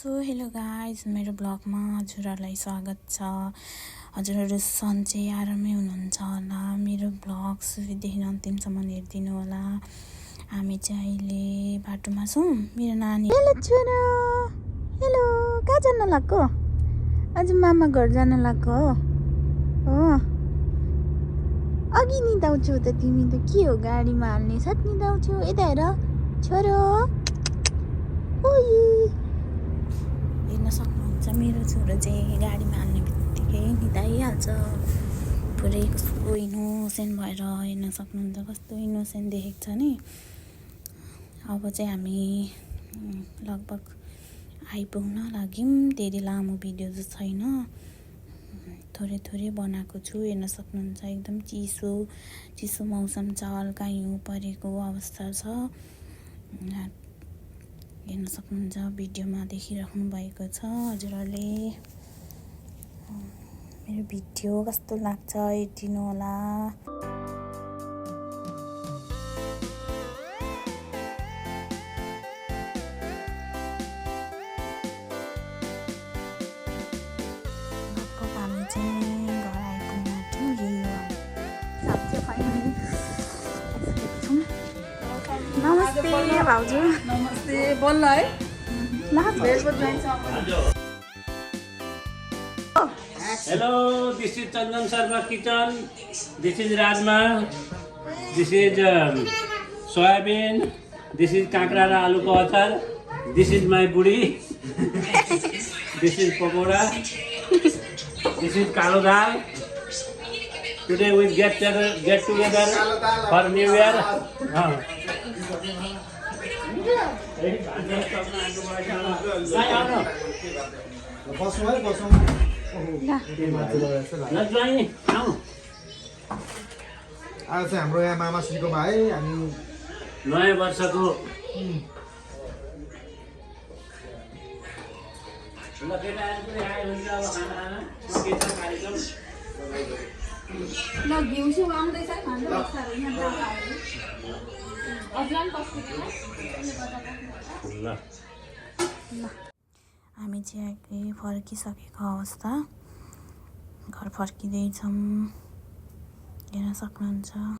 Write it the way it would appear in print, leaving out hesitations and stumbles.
So hello guys, मेरो ब्लगमा हजुरहरूलाई स्वागत छ। हजुरहरू सन्चै आरामै हुनुहुन्छ होला। मेरो ब्लग सुरुदेखि अन्तिमसम्म हेरिदिनु होला। हामी चाहिँ अहिले बाटोमा छौँ। मेरो नानी हेलो छोरा, हेलो, कहाँ जान लाग्यो? आज मामा घर जान लाग्यो हो। अघि निदाउँछौ त तिमी त, के हो गाडीमा हाल्ने साथ निदाउँछौ? यता हेर छोरो, हेर्न सक्नुहुन्छ मेरो छोरो चाहिँ गाडीमा हाल्ने बित्तिकै निदाइहाल्छ। पुरै कस्तो इनोसेन्ट भएर हेर्न सक्नुहुन्छ, कस्तो इनोसेन्ट देखेको छ नि। अब चाहिँ हामी लगभग आइपुग्न लाग्यौँ। धेरै लामो भिडियो चाहिँ छैन, थोरै थोरै बनाएको छु। हेर्न सक्नुहुन्छ एकदम चिसो मौसम छ, हल्का हिउँ परेको अवस्था छ। हेर्न सक्नुहुन्छ, भिडियोमा देखिराख्नु भएको छ हजुरहरूले। मेरो भिडियो कस्तो लाग्छ हेरिदिनु होला। हामी चाहिँ घर आइपुग्न आँट्यौँ। यही हो सब्जी फाइनली छौँ। नमस्ते भाउजू। नमस्ते, बोल्न है। Hello, this is Chandan Sharma Kitchen. This is Rajma. This is soybean. This is kakra ra aloo ka achar. This is my budi. This is pakoda. This is kalo dal. Today we get together for New Year. आज चाहिँ हाम्रो यहाँ मामाश्रीकोमा है, हामी नयाँ वर्षको हामी चाहिँ अहिले फर्किसकेको अवस्था, घर फर्किँदैछौँ। हेर्न सक्नुहुन्छ।